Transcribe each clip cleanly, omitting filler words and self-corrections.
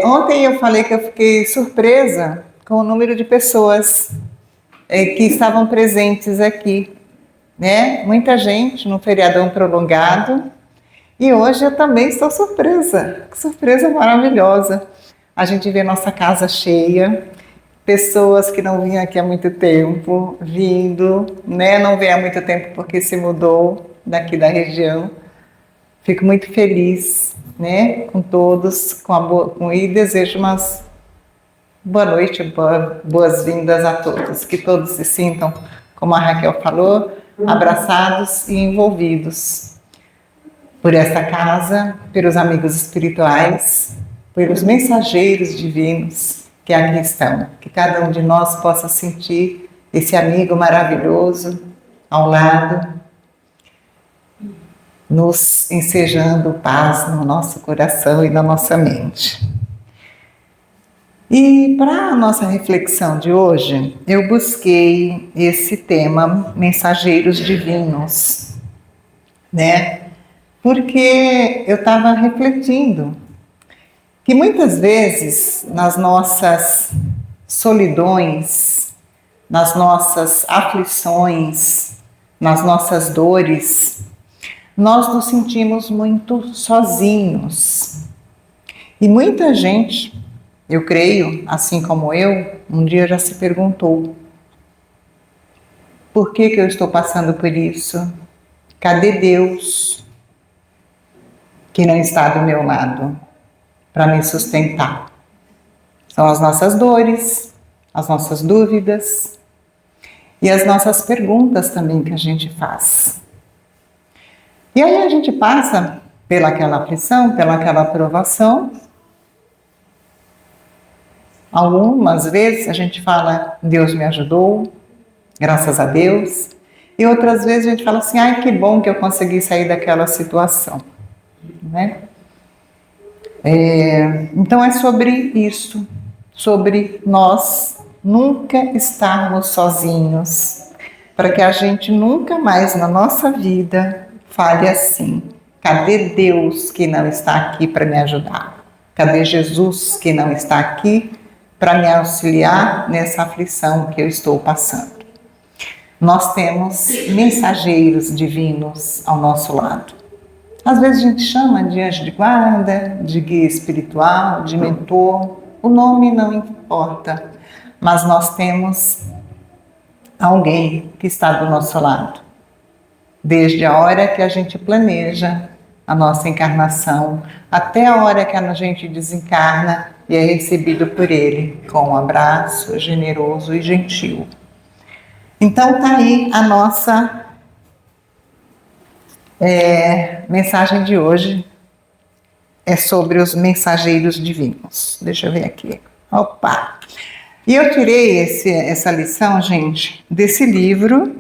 Ontem eu falei que eu fiquei surpresa com o número de pessoas que estavam presentes aqui, né? Muita gente no feriadão prolongado. E hoje eu também estou surpresa, que surpresa maravilhosa. A gente vê nossa casa cheia, pessoas que não vinham aqui há muito tempo, vindo, né? Não vem há muito tempo porque se mudou daqui da região. Fico muito feliz, né, com todos, e desejo umas boa noite, boas-vindas a todos, que todos se sintam, como a Raquel falou, abraçados e envolvidos por essa casa, pelos amigos espirituais, pelos mensageiros divinos que aqui estão, que cada um de nós possa sentir esse amigo maravilhoso ao lado, nos ensejando paz no nosso coração e na nossa mente. E para a nossa reflexão de hoje, eu busquei esse tema, mensageiros divinos, né? Porque eu estava refletindo que muitas vezes nas nossas solidões, nas nossas aflições, nas nossas dores, nós nos sentimos muito sozinhos. E muita gente, eu creio, assim como eu, um dia já se perguntou: por que eu estou passando por isso? Cadê Deus que não está do meu lado para me sustentar? São as nossas dores, as nossas dúvidas e as nossas perguntas também que a gente faz. E aí a gente passa pelaquela aflição, pelaquela provação. Algumas vezes a gente fala, Deus me ajudou, graças a Deus. E outras vezes a gente fala assim, ai, que bom que eu consegui sair daquela situação, né? Então é sobre isso, sobre nós nunca estarmos sozinhos, para que a gente nunca mais na nossa vida fale assim: cadê Deus que não está aqui para me ajudar? Cadê Jesus que não está aqui para me auxiliar nessa aflição que eu estou passando? Nós temos mensageiros divinos ao nosso lado. Às vezes a gente chama de anjo de guarda, de guia espiritual, de mentor, o nome não importa, mas nós temos alguém que está do nosso lado, desde a hora que a gente planeja a nossa encarnação, até a hora que a gente desencarna e é recebido por ele com um abraço generoso e gentil. Então tá aí a nossa mensagem de hoje, é sobre os mensageiros divinos. Deixa eu ver aqui. Opa! E eu tirei essa lição, gente, desse livro,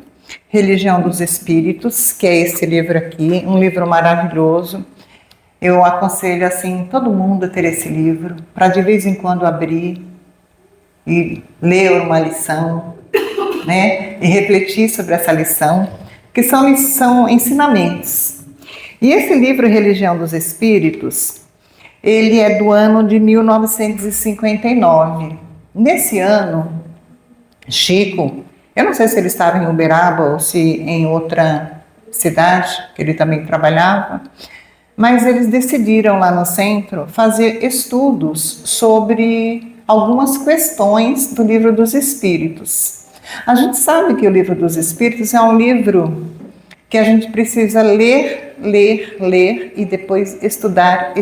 Religião dos Espíritos, que é esse livro aqui, um livro maravilhoso. Eu aconselho, assim, todo mundo a ter esse livro, para de vez em quando abrir e ler uma lição, né? E refletir sobre essa lição, que são ensinamentos. E esse livro, Religião dos Espíritos, ele é do ano de 1959. Nesse ano, Chico, eu não sei se ele estava em Uberaba ou se em outra cidade, que ele também trabalhava, mas eles decidiram lá no centro fazer estudos sobre algumas questões do Livro dos Espíritos. A gente sabe que o Livro dos Espíritos é um livro que a gente precisa ler e depois estudar.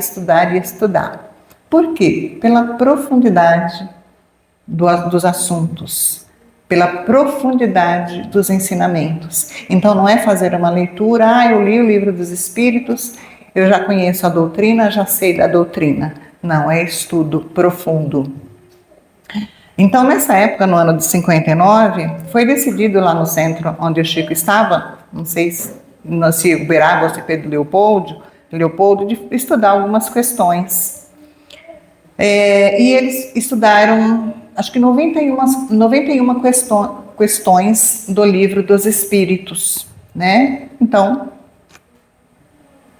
Por quê? Pela profundidade dos assuntos, pela profundidade dos ensinamentos. Então não é fazer uma leitura, eu li o Livro dos Espíritos, eu já conheço a doutrina, já sei da doutrina. Não, é estudo profundo. Então, nessa época, no ano de 59, foi decidido lá no centro onde o Chico estava, não sei se Uberaba ou se Pedro Leopoldo, de estudar algumas questões. E eles estudaram, acho que 91 questões do Livro dos Espíritos, né? Então,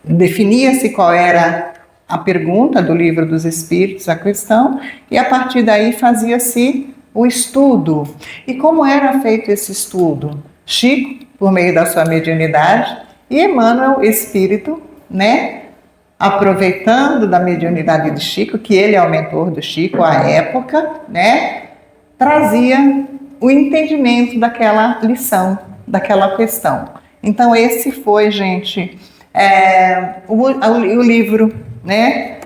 definia-se qual era a pergunta do Livro dos Espíritos, a questão, e a partir daí fazia-se o estudo. E como era feito esse estudo? Chico, por meio da sua mediunidade, e Emmanuel, espírito, né, aproveitando da mediunidade de Chico, que ele é o mentor do Chico à época, né, trazia o entendimento daquela lição, daquela questão. Então esse foi, gente, o livro, né,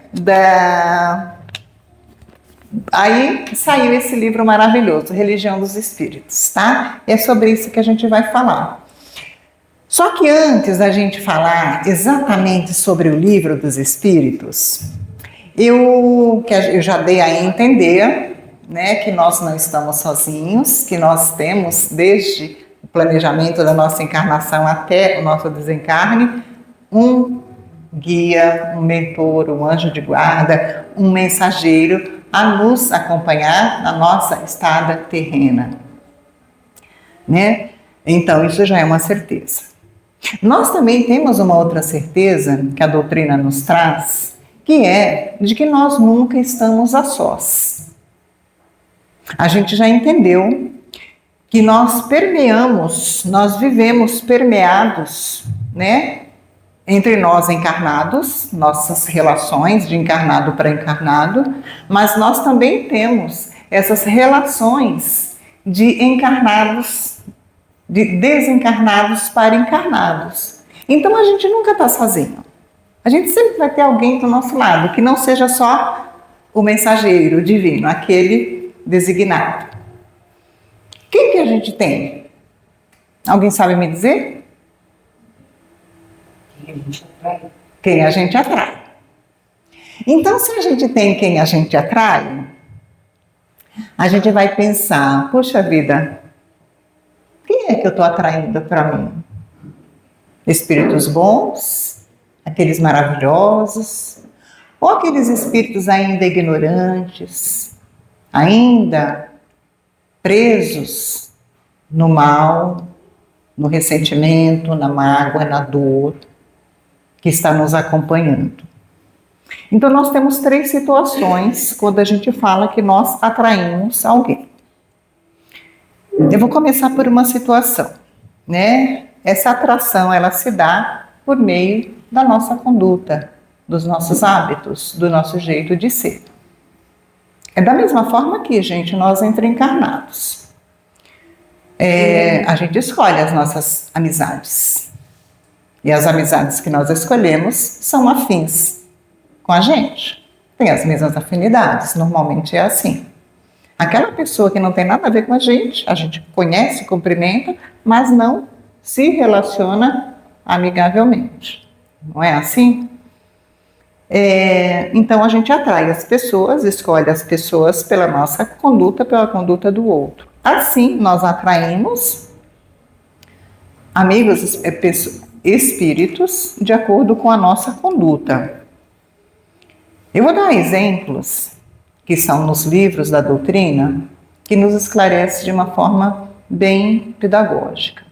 Aí saiu esse livro maravilhoso, Religião dos Espíritos, tá? É sobre isso que a gente vai falar. Só que antes da gente falar exatamente sobre o Livro dos Espíritos, eu já dei a entender, né, que nós não estamos sozinhos, que nós temos, desde o planejamento da nossa encarnação até o nosso desencarne, um guia, um mentor, um anjo de guarda, um mensageiro a nos acompanhar na nossa estada terrena, né? Então, isso já é uma certeza. Nós também temos uma outra certeza que a doutrina nos traz, que é de que nós nunca estamos a sós. A gente já entendeu que nós permeamos, nós vivemos permeados, né? Entre nós encarnados, nossas relações de encarnado para encarnado, mas nós também temos essas relações de encarnados, de desencarnados para encarnados. Então a gente nunca está sozinho. A gente sempre vai ter alguém do nosso lado, que não seja só o mensageiro divino, aquele designado. Quem que a gente tem? Alguém sabe me dizer? Quem a gente atrai. Então, se a gente tem quem a gente atrai, a gente vai pensar, puxa vida, quem é que eu estou atraindo para mim? Espíritos bons, aqueles maravilhosos, ou aqueles espíritos ainda ignorantes, ainda presos no mal, no ressentimento, na mágoa, na dor, que está nos acompanhando. Então, nós temos 3 situações quando a gente fala que nós atraímos alguém. Eu vou começar por uma situação, né? Essa atração, ela se dá por meio da nossa conduta, dos nossos hábitos, do nosso jeito de ser. É da mesma forma que, gente, nós encarnados. A gente escolhe as nossas amizades. E as amizades que nós escolhemos são afins com a gente. Tem as mesmas afinidades, normalmente é assim. Aquela pessoa que não tem nada a ver com a gente conhece, cumprimenta, mas não se relaciona amigavelmente. Não é assim? Então a gente atrai as pessoas, escolhe as pessoas pela nossa conduta, pela conduta do outro. Assim, nós atraímos amigos, espíritos de acordo com a nossa conduta. Eu vou dar exemplos que estão nos livros da doutrina que nos esclarece de uma forma bem pedagógica.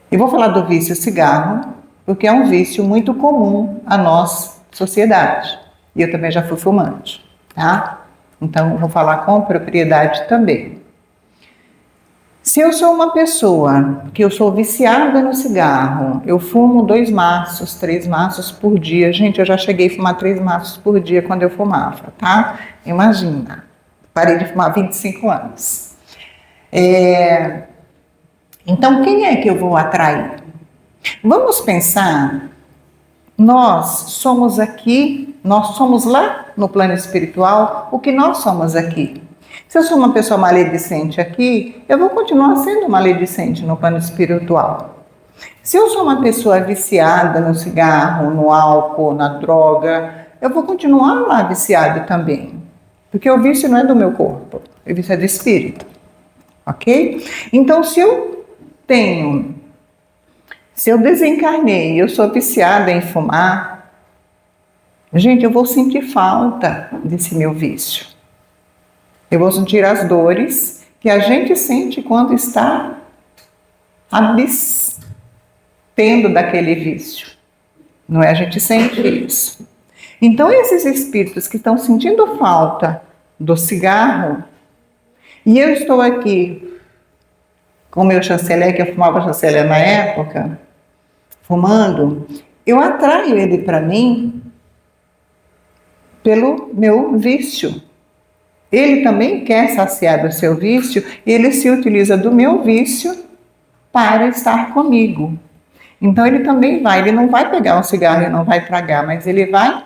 Eu vou falar do vício cigarro, porque é um vício muito comum à nossa sociedade. E eu também já fui fumante, tá? Então, eu vou falar com propriedade também. Se eu sou uma pessoa que eu sou viciada no cigarro, eu fumo 2 maços, 3 maços por dia. Gente, eu já cheguei a fumar 3 maços por dia quando eu fumava, tá? Imagina, parei de fumar há 25 anos. Então, quem é que eu vou atrair? Vamos pensar, nós somos aqui, nós somos lá no plano espiritual, o que nós somos aqui. Se eu sou uma pessoa maledicente aqui, eu vou continuar sendo maledicente no plano espiritual. Se eu sou uma pessoa viciada no cigarro, no álcool, na droga, eu vou continuar lá viciado também. Porque o vício não é do meu corpo, o vício é do espírito. Ok? Então, se eu desencarnei e eu sou viciada em fumar, gente, eu vou sentir falta desse meu vício. Eu vou sentir as dores que a gente sente quando está tendo daquele vício. Não é? A gente sente isso. Então, esses espíritos que estão sentindo falta do cigarro, e eu estou aqui com o meu chanceler, que eu fumava chanceler na época, fumando, eu atraio ele para mim pelo meu vício. Ele também quer saciar do seu vício, e ele se utiliza do meu vício para estar comigo. Então ele também vai, ele não vai pegar um cigarro e não vai tragar, mas ele vai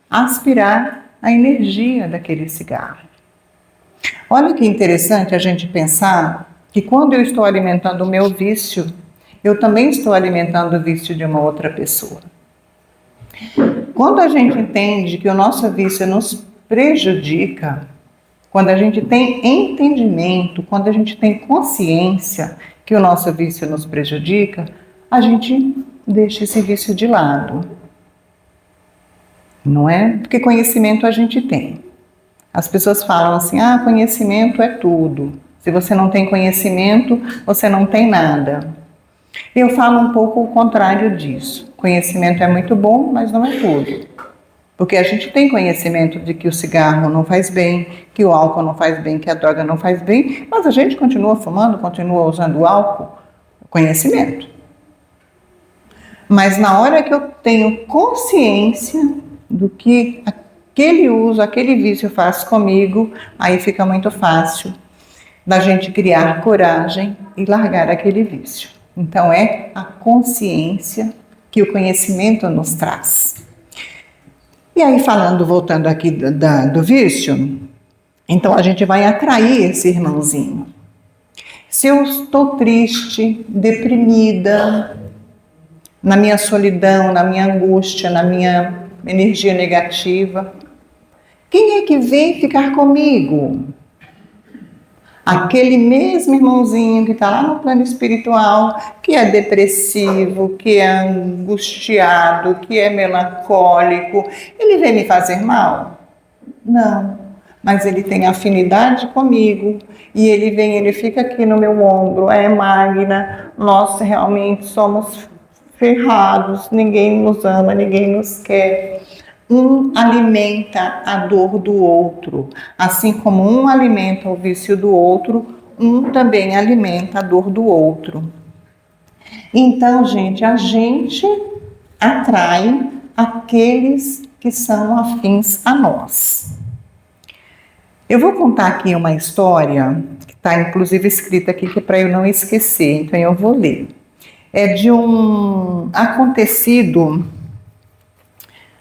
aspirar a energia daquele cigarro. Olha que interessante a gente pensar que quando eu estou alimentando o meu vício, eu também estou alimentando o vício de uma outra pessoa. Quando a gente entende que o nosso vício nos prejudica, quando a gente tem entendimento, quando a gente tem consciência que o nosso vício nos prejudica, a gente deixa esse vício de lado. Não é? Porque conhecimento a gente tem. As pessoas falam assim, conhecimento é tudo. Se você não tem conhecimento, você não tem nada. Eu falo um pouco o contrário disso. Conhecimento é muito bom, mas não é tudo. Porque a gente tem conhecimento de que o cigarro não faz bem, que o álcool não faz bem, que a droga não faz bem, mas a gente continua fumando, continua usando o álcool. Conhecimento. Mas na hora que eu tenho consciência do que aquele uso, aquele vício faz comigo, aí fica muito fácil da gente criar coragem e largar aquele vício. Então é a consciência que o conhecimento nos traz. E aí voltando aqui do vício, então a gente vai atrair esse irmãozinho. Se eu estou triste, deprimida, na minha solidão, na minha angústia, na minha energia negativa, quem é que vem ficar comigo? Aquele mesmo irmãozinho que está lá no plano espiritual, que é depressivo, que é angustiado, que é melancólico, ele vem me fazer mal? Não, mas ele tem afinidade comigo, e ele fica aqui no meu ombro, Magna, nós realmente somos ferrados, ninguém nos ama, ninguém nos quer. Um alimenta a dor do outro, assim como um alimenta o vício do outro, um também alimenta a dor do outro. Então, gente, a gente atrai aqueles que são afins a nós. Eu vou contar aqui uma história, que está inclusive escrita aqui, que é para eu não esquecer, então eu vou ler. É de um acontecido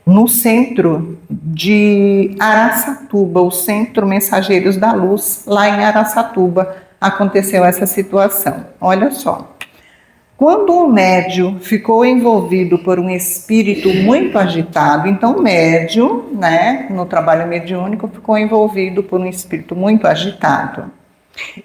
no centro de Araçatuba, o Centro Mensageiros da Luz, lá em Araçatuba, aconteceu essa situação. Olha só. Quando um médium ficou envolvido por um espírito muito agitado, então o médium, no trabalho mediúnico, ficou envolvido por um espírito muito agitado.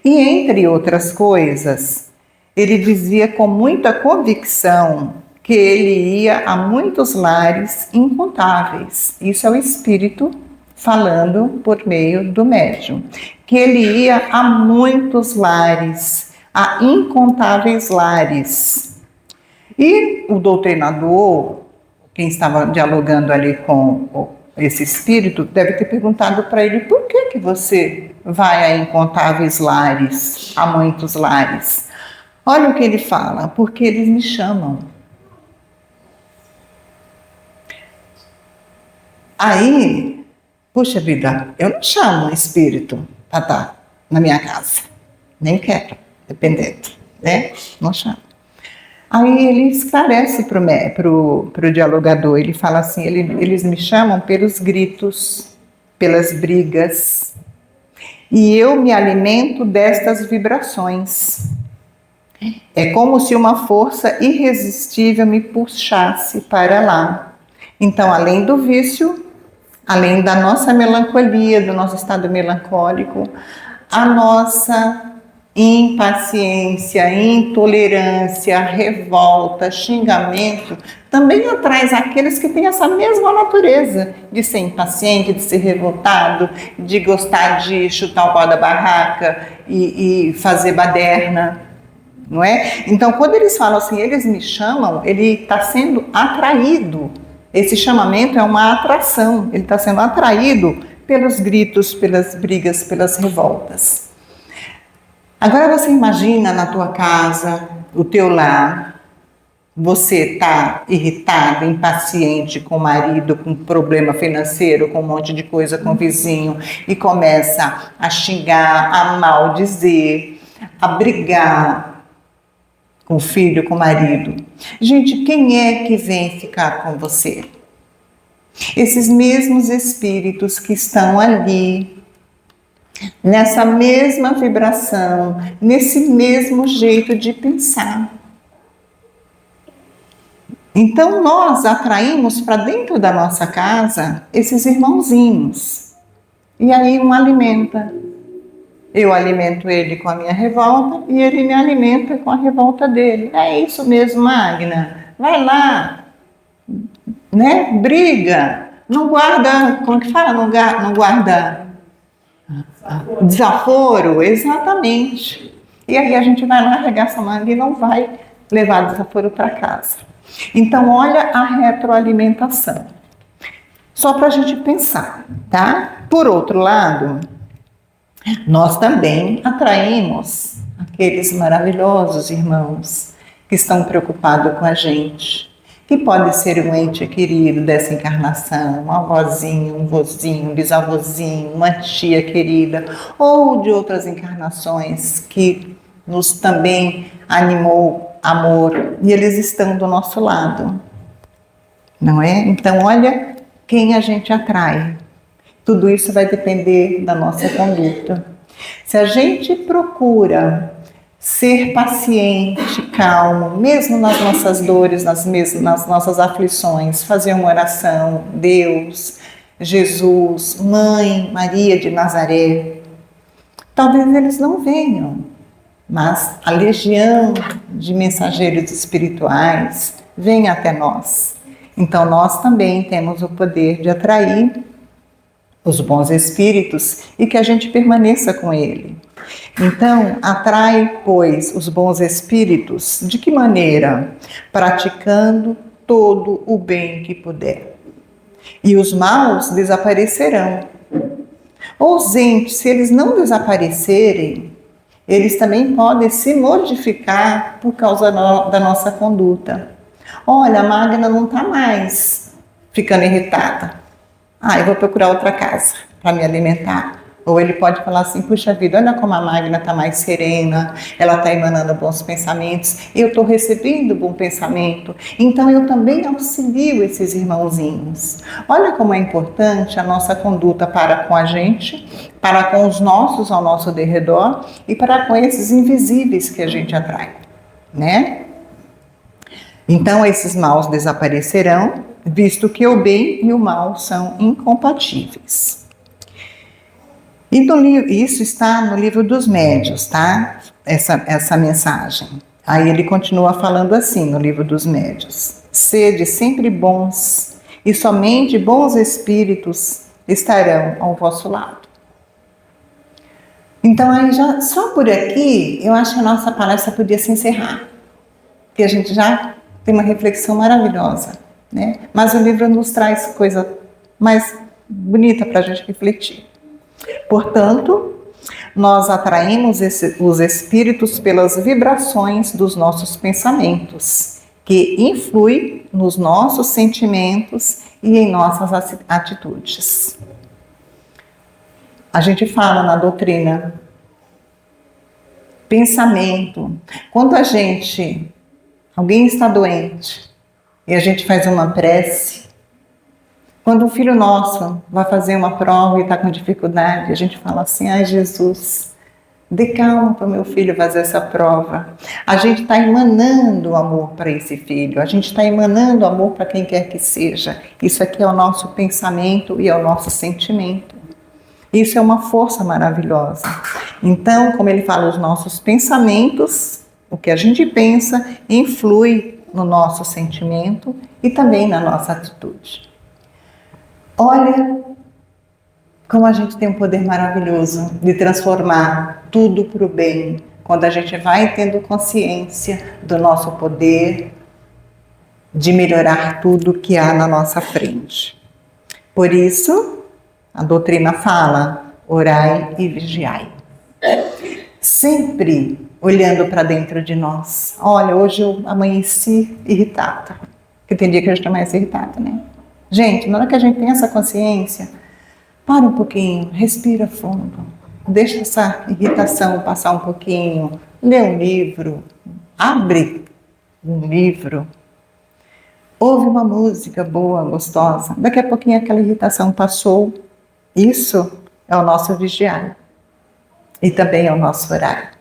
E entre outras coisas, ele dizia com muita convicção que ele ia a muitos lares incontáveis. Isso é o espírito falando por meio do médium. Que ele ia a muitos lares, a incontáveis lares. E o doutrinador, quem estava dialogando ali com esse espírito, deve ter perguntado para ele: por que você vai a incontáveis lares, a muitos lares? Olha o que ele fala: porque eles me chamam. Aí, puxa vida, eu não chamo um espírito para estar na minha casa. Nem quero, dependendo, Não chamo. Aí ele esclarece para o dialogador, ele fala assim: eles me chamam pelos gritos, pelas brigas, e eu me alimento destas vibrações. É como se uma força irresistível me puxasse para lá. Então, além do vício, além da nossa melancolia, do nosso estado melancólico, a nossa impaciência, intolerância, revolta, xingamento, também atrai aqueles que têm essa mesma natureza de ser impaciente, de ser revoltado, de gostar de chutar o pau da barraca e fazer baderna, não é? Então, quando eles falam assim, eles me chamam, ele está sendo atraído Esse chamamento é uma atração, ele está sendo atraído pelos gritos, pelas brigas, pelas revoltas. Agora você imagina na tua casa, o teu lar, você está irritado, impaciente com o marido, com problema financeiro, com um monte de coisa com o vizinho, e começa a xingar, a maldizer, a brigar com o filho, com o marido. Gente, quem é que vem ficar com você? Esses mesmos espíritos que estão ali, nessa mesma vibração, nesse mesmo jeito de pensar. Então nós atraímos para dentro da nossa casa esses irmãozinhos. E aí um alimenta. Eu alimento ele com a minha revolta e ele me alimenta com a revolta dele. É isso mesmo, Magna. Vai lá, né? Briga. Não guarda, como que fala? Não guarda desaforo, exatamente. E aí a gente vai lá, arregaça a manga e não vai levar desaforo para casa. Então, olha a retroalimentação. Só para a gente pensar, tá? Por outro lado, nós também atraímos aqueles maravilhosos irmãos que estão preocupados com a gente, que pode ser um ente querido dessa encarnação, uma avózinha, um vozinho, um bisavôzinho, uma tia querida, ou de outras encarnações que nos também animou amor, e eles estão do nosso lado, não é? Então, olha quem a gente atrai. Tudo isso vai depender da nossa conduta. Se a gente procura ser paciente, calmo, mesmo nas nossas dores, nas nossas aflições, fazer uma oração, Deus, Jesus, Mãe, Maria de Nazaré, talvez eles não venham, mas a legião de mensageiros espirituais vem até nós. Então nós também temos o poder de atrair os bons espíritos e que a gente permaneça com ele. Então, atrai, pois, os bons espíritos de que maneira? Praticando todo o bem que puder. E os maus desaparecerão. Ou, gente, se eles não desaparecerem, eles também podem se modificar por causa da nossa conduta. Olha, a Magna não está mais ficando irritada. Eu vou procurar outra casa para me alimentar. Ou ele pode falar assim, puxa vida, olha como a Magna está mais serena, ela está emanando bons pensamentos, eu estou recebendo bom pensamento, então eu também auxilio esses irmãozinhos. Olha como é importante a nossa conduta para com a gente, para com os nossos ao nosso derredor e para com esses invisíveis que a gente atrai, né? Então esses maus desaparecerão, visto que o bem e o mal são incompatíveis. E isso está no livro dos médiuns, tá? Essa mensagem. Aí ele continua falando assim no livro dos médiuns: sede sempre bons, e somente bons espíritos estarão ao vosso lado. Então aí já, só por aqui, eu acho que a nossa palestra podia se encerrar, porque a gente já tem uma reflexão maravilhosa, né? Mas o livro nos traz coisa mais bonita para a gente refletir. Portanto, nós atraímos os espíritos pelas vibrações dos nossos pensamentos, que influem nos nossos sentimentos e em nossas atitudes. A gente fala na doutrina, pensamento. Quando alguém está doente e a gente faz uma prece, quando um filho nosso vai fazer uma prova e está com dificuldade, a gente fala assim, ai Jesus, dê calma para o meu filho fazer essa prova. A gente está emanando amor para esse filho, a gente está emanando amor para quem quer que seja. Isso aqui é o nosso pensamento e é o nosso sentimento. Isso é uma força maravilhosa. Então, como ele fala, os nossos pensamentos, o que a gente pensa, influi no nosso sentimento e também na nossa atitude. Olha como a gente tem um poder maravilhoso de transformar tudo para o bem, quando a gente vai tendo consciência do nosso poder, de melhorar tudo que há na nossa frente. Por isso, a doutrina fala, orai e vigiai. Sempre olhando para dentro de nós. Olha, hoje eu amanheci irritada. Porque tem dia que a gente amanhece irritada, né? Gente, na hora que a gente tem essa consciência, para um pouquinho, respira fundo. Deixa essa irritação passar um pouquinho. Lê um livro. Abre um livro. Ouve uma música boa, gostosa. Daqui a pouquinho aquela irritação passou. Isso é o nosso vigiar. E também é o nosso orar.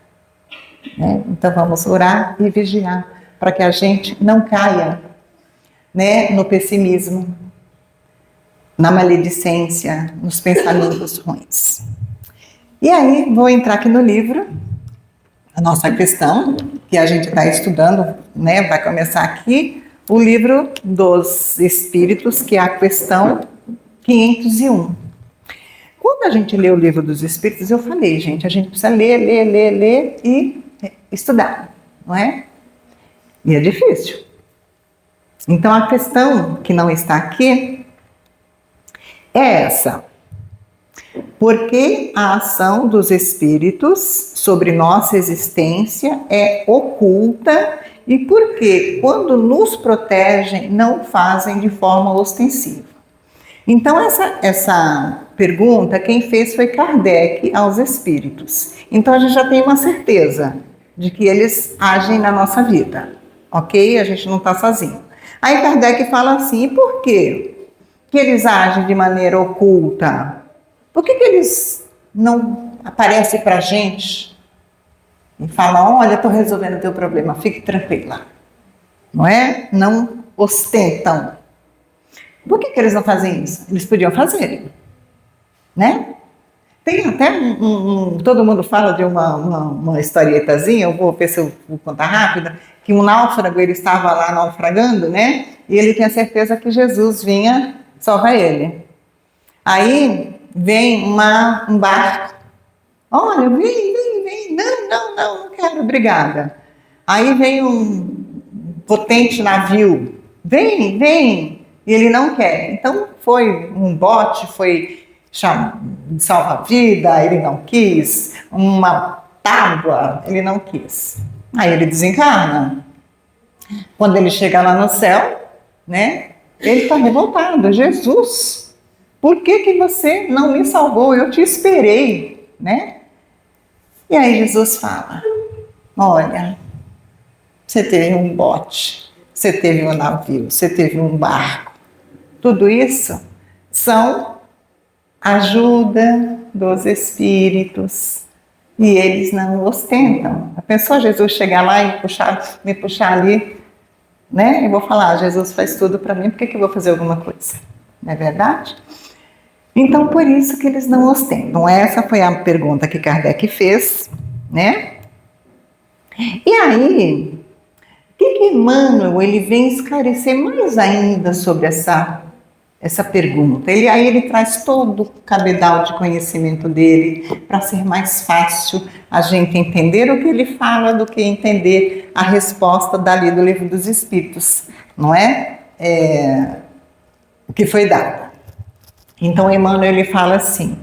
Né? Então vamos orar e vigiar para que a gente não caia, né, no pessimismo, na maledicência, nos pensamentos ruins. E aí vou entrar aqui no livro, a nossa questão, que a gente está estudando, né, vai começar aqui, o livro dos Espíritos, que é a questão 501. Quando a gente lê o livro dos Espíritos, eu falei, gente, a gente precisa ler e estudar, não é? E é difícil. Então, a questão que não está aqui é essa. Por que a ação dos Espíritos sobre nossa existência é oculta e por que, quando nos protegem, não fazem de forma ostensiva? Então, essa pergunta, quem fez foi Kardec aos Espíritos. Então, a gente já tem uma certeza de que eles agem na nossa vida, ok? A gente não está sozinho. Aí Kardec fala assim, e por quê que eles agem de maneira oculta? Por que eles não aparecem para a gente e falam, olha, estou resolvendo o teu problema, fique tranquila, não é? Não ostentam. Por que eles não fazem isso? Eles podiam fazer, né? Tem até todo mundo fala de uma historietazinha, eu vou ver se eu vou contar rápida, que um náufrago, ele estava lá naufragando, né? E ele tinha certeza que Jesus vinha salvar ele. Aí vem um barco. Olha, vem, não quero, obrigada. Aí vem um potente navio, vem, e ele não quer. Então foi um bote, foi salva-vida, ele não quis, uma tábua, ele não quis. Aí ele desencarna. Quando ele chega lá no céu, né, ele está revoltado. Jesus, por que você não me salvou? Eu te esperei, né? E aí Jesus fala, olha, você teve um bote, você teve um navio, você teve um barco. Tudo isso são ajuda dos Espíritos. E eles não ostentam. A pessoa, Jesus chegar lá e me puxar ali, né? Eu vou falar, Jesus faz tudo para mim, por que eu vou fazer alguma coisa? Não é verdade? Então, por isso que eles não ostentam. Essa foi a pergunta que Kardec fez, né? E aí, o que Emmanuel ele vem esclarecer mais ainda sobre essa pergunta? Aí ele traz todo o cabedal de conhecimento dele para ser mais fácil a gente entender o que ele fala do que entender a resposta dali do Livro dos Espíritos, não é? O que foi dado. Então, Emmanuel ele fala assim,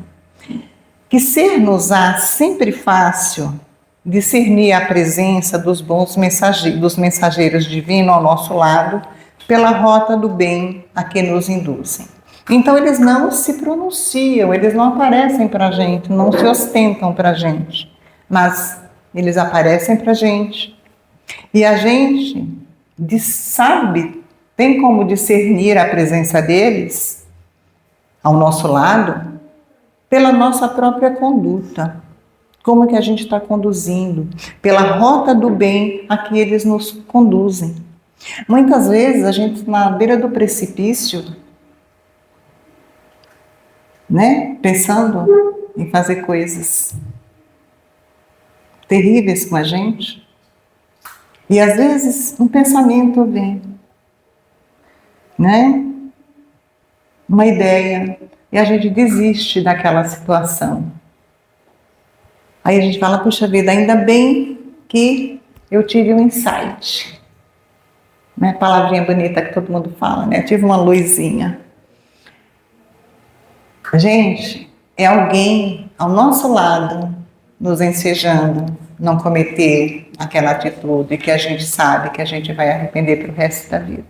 que ser-nos-á sempre fácil discernir a presença dos bons mensageiros, dos mensageiros divinos ao nosso lado, pela rota do bem a que nos induzem. Então, eles não se pronunciam, eles não aparecem para a gente, não se ostentam para a gente, mas eles aparecem para a gente. E a gente sabe, tem como discernir a presença deles ao nosso lado pela nossa própria conduta. Como que a gente está conduzindo? Pela rota do bem a que eles nos conduzem. Muitas vezes a gente na beira do precipício, né, pensando em fazer coisas terríveis com a gente, e às vezes um pensamento vem, né, uma ideia, e a gente desiste daquela situação. Aí a gente fala, puxa vida, ainda bem que eu tive um insight. Né? Palavrinha bonita que todo mundo fala, né? Tive uma luzinha. Gente, é alguém ao nosso lado nos ensejando não cometer aquela atitude que a gente sabe que a gente vai arrepender pro resto da vida.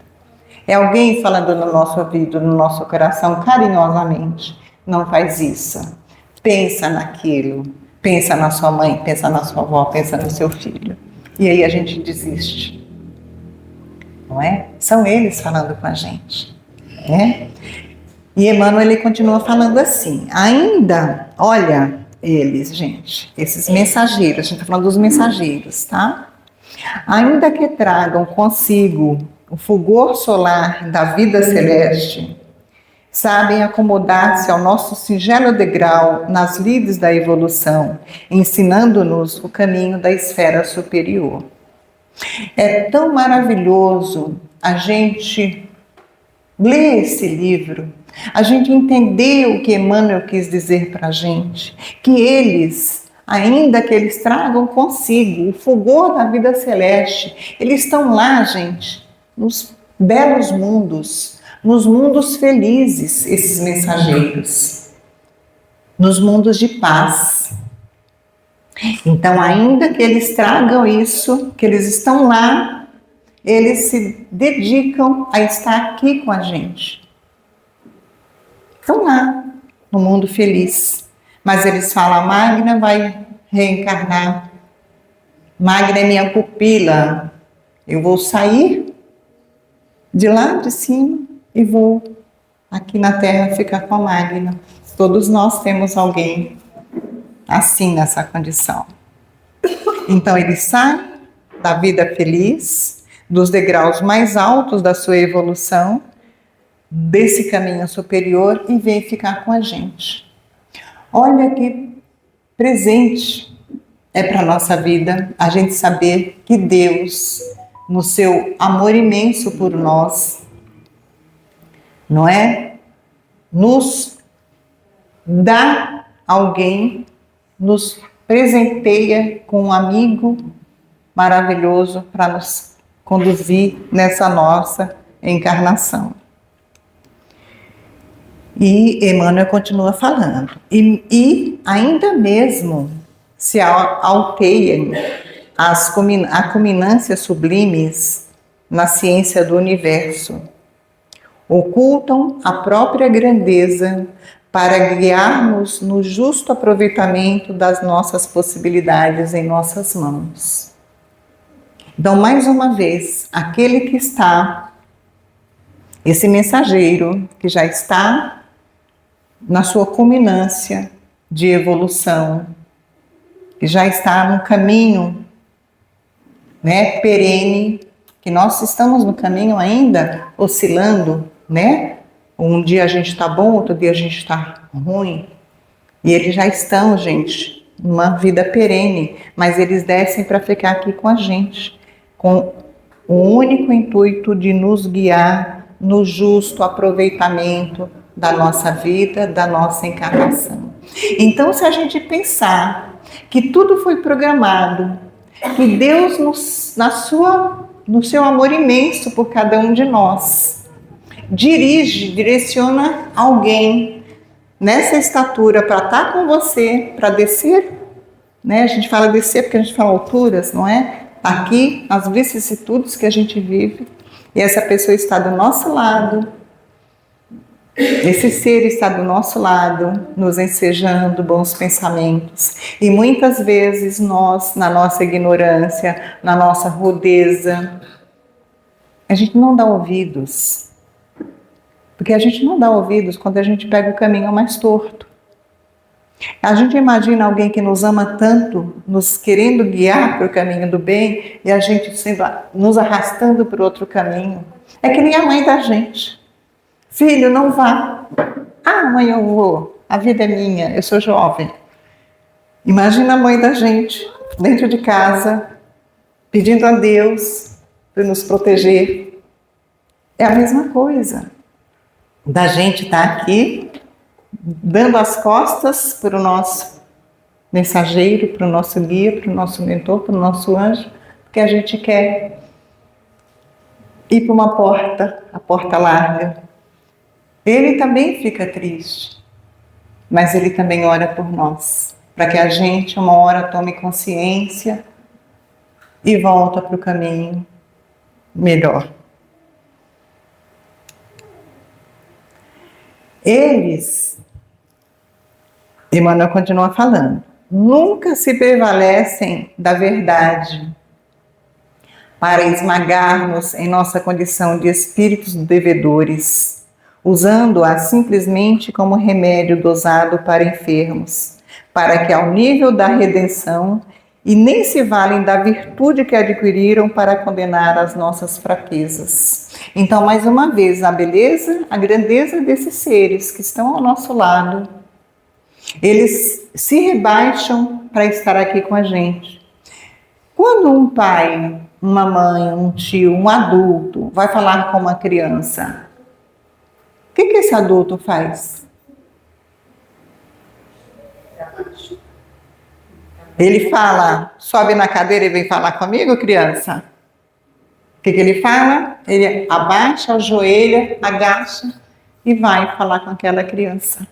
É alguém falando no nosso ouvido, no nosso coração, carinhosamente: não faz isso, pensa naquilo, pensa na sua mãe, pensa na sua avó, pensa no seu filho. E aí a gente desiste, não é? São eles falando com a gente, né? E Emmanuel, ele continua falando assim, ainda, olha eles, gente, esses mensageiros, a gente está falando dos mensageiros, tá? Ainda que tragam consigo o fulgor solar da vida celeste, sabem acomodar-se ao nosso singelo degrau nas lides da evolução, ensinando-nos o caminho da esfera superior. É tão maravilhoso a gente ler esse livro, a gente entender o que Emmanuel quis dizer para a gente, que eles, ainda que eles tragam consigo o fulgor da vida celeste, eles estão lá, gente, nos belos mundos, nos mundos felizes, esses mensageiros, nos mundos de paz. Então, ainda que eles tragam isso, que eles estão lá, eles se dedicam a estar aqui com a gente. Estão lá, no mundo feliz. Mas eles falam: Magna vai reencarnar. Magna é minha pupila. Eu vou sair de lá de cima e vou aqui na Terra ficar com a Magna. Todos nós temos alguém assim nessa condição. Então ele sai da vida feliz, dos degraus mais altos da sua evolução, desse caminho superior, e vem ficar com a gente. Olha que presente é para a nossa vida a gente saber que Deus, no seu amor imenso por nós, não é? Nos dá alguém, nos presenteia com um amigo maravilhoso para nos conduzir nessa nossa encarnação. E Emmanuel continua falando. E ainda mesmo se alteiem as culminâncias sublimes na ciência do universo, ocultam a própria grandeza para guiar-nos no justo aproveitamento das nossas possibilidades em nossas mãos. Então, mais uma vez, aquele que está, esse mensageiro que já está na sua culminância de evolução, que já está no caminho, né, perene, que nós estamos no caminho ainda oscilando, né? Um dia a gente está bom, outro dia a gente está ruim. E eles já estão, gente, numa vida perene, mas eles descem para ficar aqui com a gente, com o único intuito de nos guiar no justo aproveitamento da nossa vida, da nossa encarnação. Então, se a gente pensar que tudo foi programado, que Deus, no seu amor imenso por cada um de nós, direciona alguém nessa estatura para estar com você, para descer, né? A gente fala descer porque a gente fala alturas, não é? Aqui, as vicissitudes que a gente vive, e essa pessoa está do nosso lado, esse ser está do nosso lado, nos ensejando bons pensamentos. E muitas vezes nós, na nossa ignorância, na nossa rudeza, a gente não dá ouvidos. Porque a gente não dá ouvidos quando a gente pega o caminho mais torto. A gente imagina alguém que nos ama tanto, nos querendo guiar para o caminho do bem, e a gente nos arrastando para o outro caminho. É que nem a mãe da gente. Filho, não vá. Ah, mãe, eu vou. A vida é minha, eu sou jovem. Imagina a mãe da gente, dentro de casa, pedindo a Deus para nos proteger. É a mesma coisa. Da gente estar aqui, dando as costas para o nosso mensageiro, para o nosso guia, para o nosso mentor, para o nosso anjo, porque a gente quer ir para uma porta, a porta larga. Ele também fica triste, mas ele também ora por nós, para que a gente uma hora tome consciência e volta para o caminho melhor. Eles, Emmanuel continua falando, nunca se prevalecem da verdade para esmagar-nos em nossa condição de espíritos devedores, usando-a simplesmente como remédio dosado para enfermos, para que ao nível da redenção, e nem se valem da virtude que adquiriram para condenar as nossas fraquezas. Então, mais uma vez, a beleza, a grandeza desses seres que estão ao nosso lado, eles se rebaixam para estar aqui com a gente. Quando um pai, uma mãe, um tio, um adulto vai falar com uma criança, o que esse adulto faz? Ele fala, sobe na cadeira e vem falar comigo, criança? O que ele fala? Ele abaixa, ajoelha, agacha e vai falar com aquela criança.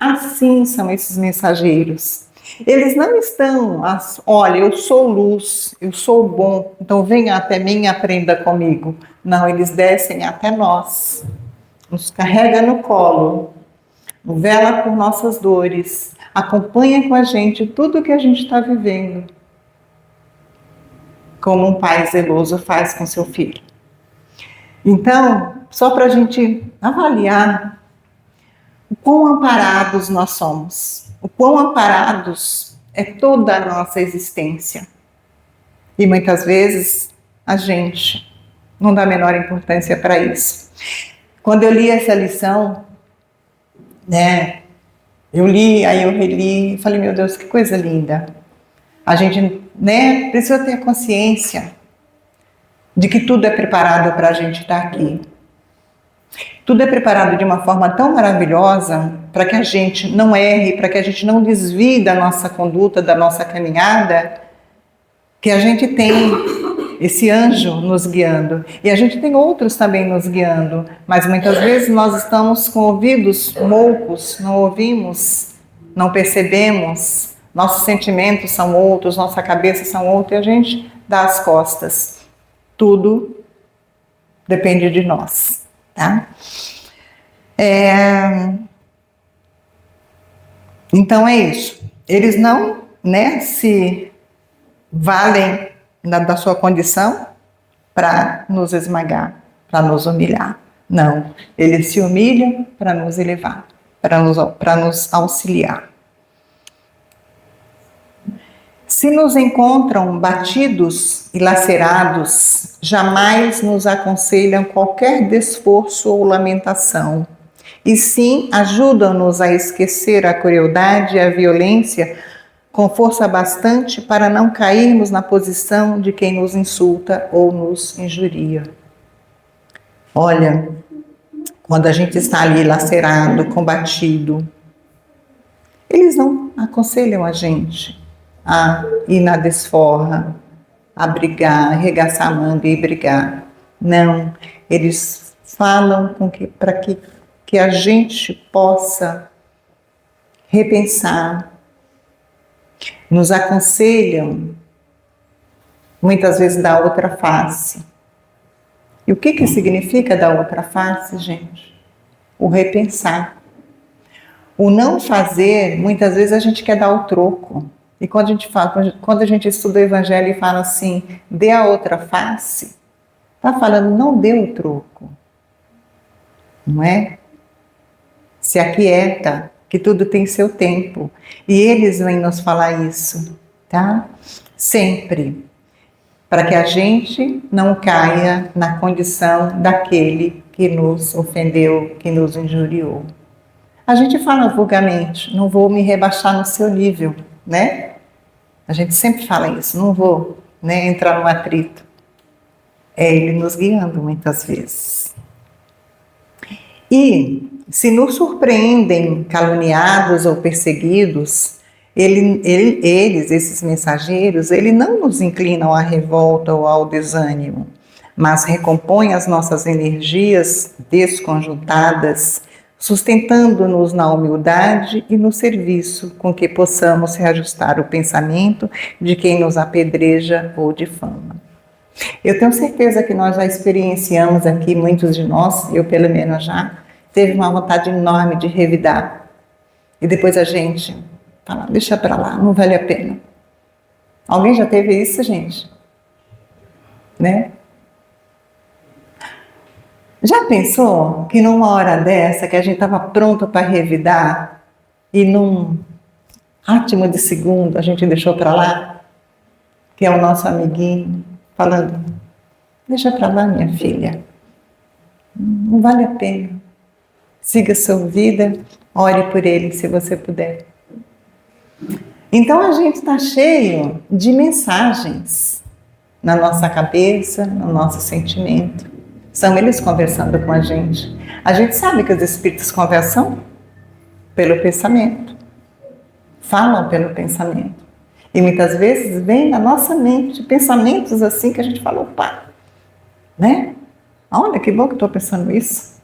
Assim são esses mensageiros. Eles não estão, olha, eu sou luz, eu sou bom, então venha até mim e aprenda comigo. Não, eles descem até nós, nos carrega no colo, vela por nossas dores, acompanha com a gente tudo que a gente está vivendo, como um pai zeloso faz com seu filho. Então, só para a gente avaliar o quão amparados nós somos, o quão amparados é toda a nossa existência. E muitas vezes a gente não dá a menor importância para isso. Quando eu li essa lição, né, eu li, aí eu reli, e falei, meu Deus, que coisa linda. A gente, né, precisa ter consciência de que tudo é preparado para a gente estar aqui. Tudo é preparado de uma forma tão maravilhosa para que a gente não erre, para que a gente não desvie da nossa conduta, da nossa caminhada, que a gente tem esse anjo nos guiando. E a gente tem outros também nos guiando, mas muitas vezes nós estamos com ouvidos moucos, não ouvimos, não percebemos, nossos sentimentos são outros, nossa cabeça são outra e a gente dá as costas. Tudo depende de nós, tá? Então é isso. Eles não, né, se valem da sua condição para nos esmagar, para nos humilhar. Não, eles se humilham para nos elevar, para nos auxiliar. Se nos encontram batidos e lacerados, jamais nos aconselham qualquer desforço ou lamentação, e sim ajudam-nos a esquecer a crueldade e a violência com força bastante para não cairmos na posição de quem nos insulta ou nos injuria. Olha, quando a gente está ali lacerado, combatido, eles não aconselham a gente a ir na desforra, a brigar, arregaçar a manga e brigar. Não, eles falam para que a gente possa repensar, nos aconselham, muitas vezes, da outra face. E o que significa da outra face, gente? O repensar. O não fazer, muitas vezes a gente quer dar o troco. E quando a gente estuda o Evangelho e fala assim, dê a outra face, está falando, não dê o troco. Não é? Se aquieta, que tudo tem seu tempo. E eles vêm nos falar isso, tá? Sempre. Para que a gente não caia na condição daquele que nos ofendeu, que nos injuriou. A gente fala vulgarmente, não vou me rebaixar no seu nível, né? A gente sempre fala isso, não vou, né, entrar no atrito. É ele nos guiando muitas vezes. E se nos surpreendem caluniados ou perseguidos, eles, esses mensageiros, eles não nos inclinam à revolta ou ao desânimo, mas recompõe as nossas energias desconjuntadas, sustentando-nos na humildade e no serviço, com que possamos reajustar o pensamento de quem nos apedreja ou difama. Eu tenho certeza que nós já experienciamos aqui, muitos de nós, eu pelo menos já, teve uma vontade enorme de revidar. E depois a gente fala, deixa pra lá, não vale a pena. Alguém já teve isso, gente? Né? Já pensou que numa hora dessa, que a gente estava pronto para revidar, e num átimo de segundo a gente deixou pra lá? Que é o nosso amiguinho, falando, deixa pra lá, minha filha. Não vale a pena. Siga sua vida, ore por ele se você puder. Então a gente está cheio de mensagens na nossa cabeça, no nosso sentimento. São eles conversando com a gente. A gente sabe que os espíritos conversam pelo pensamento. Falam pelo pensamento. E muitas vezes vem na nossa mente pensamentos assim que a gente fala, opa, né? Olha que bom que eu estou pensando isso.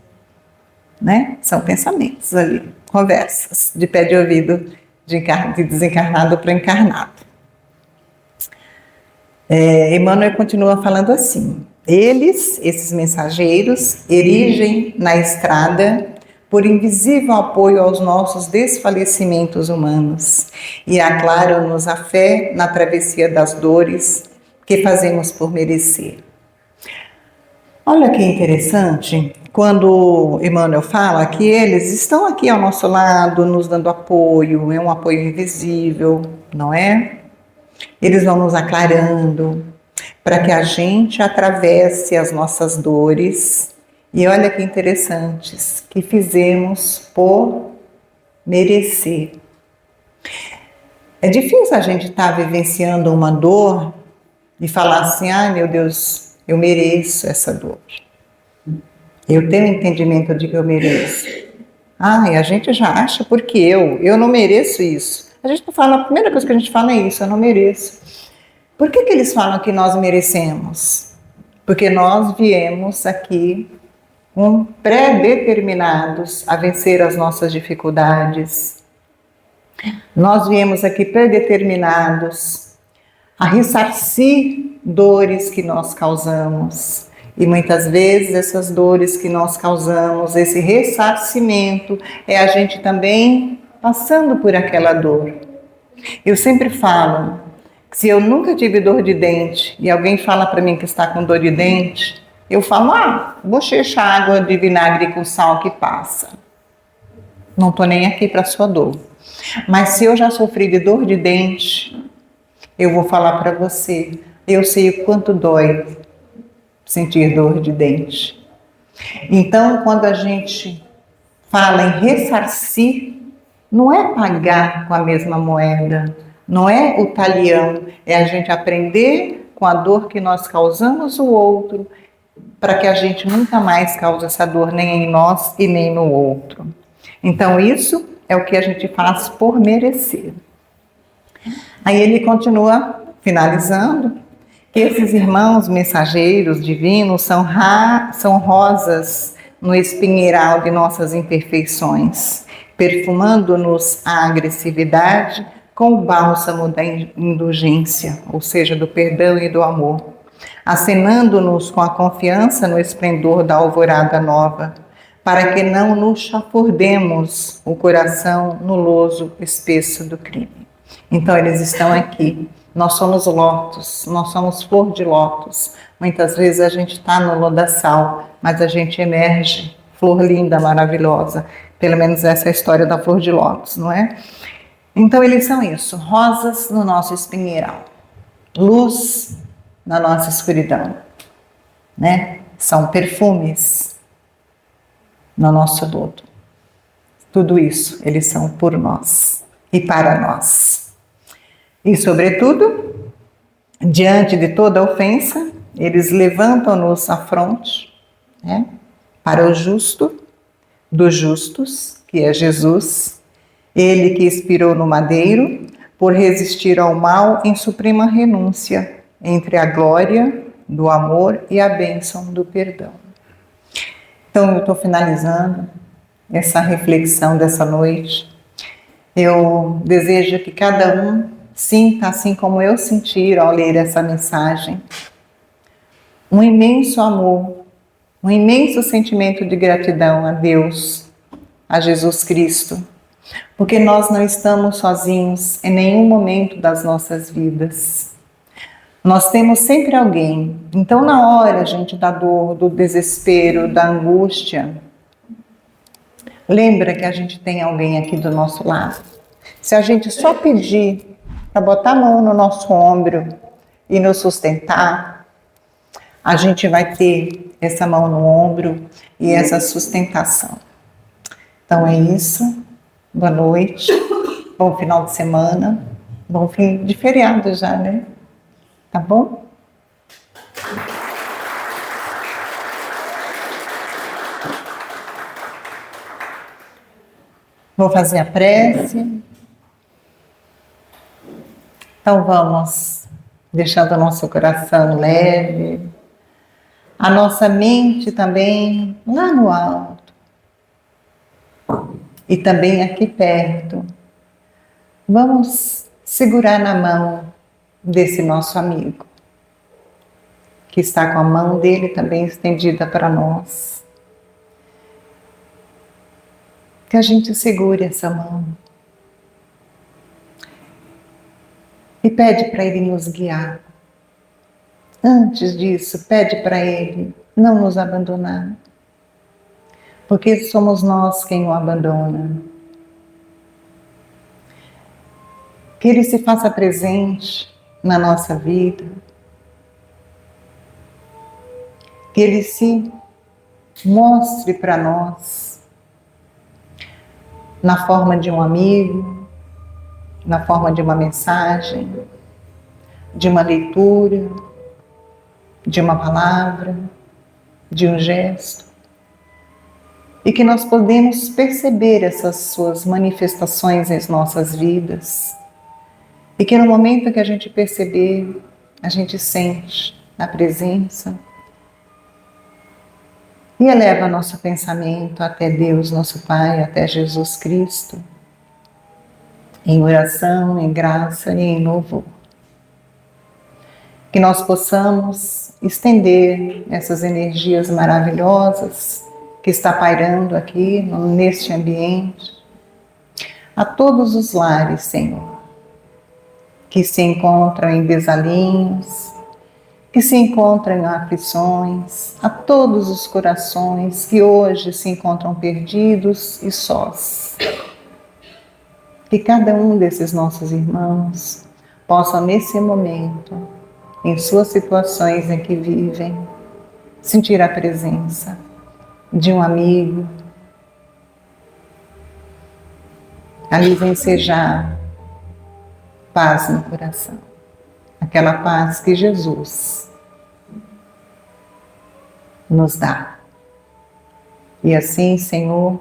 Né? São pensamentos ali, conversas de pé de ouvido de desencarnado para encarnado. Emmanuel continua falando assim, eles, esses mensageiros, erigem na estrada por invisível apoio aos nossos desfalecimentos humanos e aclaram-nos a fé na travessia das dores que fazemos por merecer. Olha que interessante, quando Emmanuel fala que eles estão aqui ao nosso lado, nos dando apoio, é um apoio invisível, não é? Eles vão nos aclarando para que a gente atravesse as nossas dores. E olha que interessantes, que fizemos por merecer. É difícil a gente estar vivenciando uma dor e falar assim, ai meu Deus, eu mereço essa dor. Eu tenho entendimento de que eu mereço. E a gente já acha porque eu não mereço isso. A gente não fala, a primeira coisa que a gente fala é isso, eu não mereço. Por que eles falam que nós merecemos? Porque nós viemos aqui pré-determinados a vencer as nossas dificuldades. Nós viemos aqui pré-determinados a ressarcir dores que nós causamos. E muitas vezes essas dores que nós causamos, esse ressarcimento, é a gente também passando por aquela dor. Eu sempre falo, que se eu nunca tive dor de dente e alguém fala para mim que está com dor de dente, eu falo, bochecha água de vinagre com sal que passa. Não estou nem aqui para a sua dor. Mas se eu já sofri de dor de dente, eu vou falar para você, eu sei o quanto dói sentir dor de dente. Então, quando a gente fala em ressarcir, não é pagar com a mesma moeda, não é o talião, é a gente aprender com a dor que nós causamos o outro, para que a gente nunca mais cause essa dor nem em nós e nem no outro. Então, isso é o que a gente faz por merecer. Aí ele continua finalizando, que esses irmãos mensageiros divinos são rosas no espinheiral de nossas imperfeições, perfumando-nos a agressividade com o bálsamo da indulgência, ou seja, do perdão e do amor, acenando-nos com a confiança no esplendor da alvorada nova, para que não nos chafurdemos o coração no loso espesso do crime. Então eles estão aqui. Nós somos lótus, nós somos flor de lótus. Muitas vezes a gente está no lodaçal, mas a gente emerge, flor linda, maravilhosa. Pelo menos essa é a história da flor de lótus, não é? Então eles são isso, rosas no nosso espinheiral, luz na nossa escuridão, né? São perfumes no nosso lodo. Tudo isso, eles são por nós e para nós. E, sobretudo, diante de toda ofensa, eles levantam-nos à fronte, né, para o justo, dos justos, que é Jesus, ele que expirou no madeiro, por resistir ao mal em suprema renúncia, entre a glória do amor e a bênção do perdão. Então, eu estou finalizando essa reflexão dessa noite. Eu desejo que cada um sinta, assim como eu senti ao ler essa mensagem, um imenso amor, um imenso sentimento de gratidão a Deus, a Jesus Cristo, porque nós não estamos sozinhos em nenhum momento das nossas vidas. Nós temos sempre alguém. Então, na hora, gente, da dor, do desespero, da angústia, lembra que a gente tem alguém aqui do nosso lado. Se a gente só pedir para botar a mão no nosso ombro e nos sustentar, a gente vai ter essa mão no ombro e essa sustentação. Então é isso. Boa noite. Bom final de semana. Bom fim de feriado já, né? Tá bom? Vou fazer a prece. Então vamos deixando o nosso coração leve, a nossa mente também lá no alto e também aqui perto. Vamos segurar na mão desse nosso amigo, que está com a mão dele também estendida para nós. Que a gente segure essa mão e pede para ele nos guiar. Antes disso, pede para ele não nos abandonar, porque somos nós quem o abandona. Que ele se faça presente na nossa vida, que ele se mostre para nós na forma de um amigo, na forma de uma mensagem, de uma leitura, de uma palavra, de um gesto, e que nós podemos perceber essas suas manifestações em nossas vidas, e que no momento que a gente perceber, a gente sente a presença e eleva nosso pensamento até Deus, nosso Pai, até Jesus Cristo, em oração, em graça e em louvor. Que nós possamos estender essas energias maravilhosas que está pairando aqui, neste ambiente, a todos os lares, Senhor, que se encontram em desalinhos, que se encontram em aflições, a todos os corações que hoje se encontram perdidos e sós. Que cada um desses nossos irmãos possa, nesse momento, em suas situações em que vivem, sentir a presença de um amigo, a lhes ensejar paz no coração, aquela paz que Jesus nos dá. E assim, Senhor,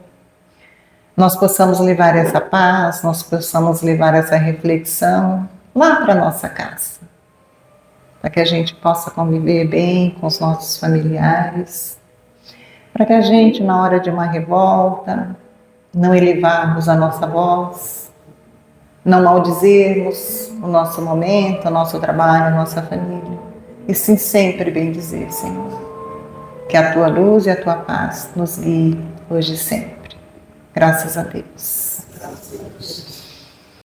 nós possamos levar essa paz, nós possamos levar essa reflexão lá para a nossa casa, para que a gente possa conviver bem com os nossos familiares, para que a gente, na hora de uma revolta, não elevarmos a nossa voz, não maldizermos o nosso momento, o nosso trabalho, a nossa família, e sim sempre bem dizer, Senhor, que a Tua luz e a Tua paz nos guie hoje e sempre. Graças a Deus.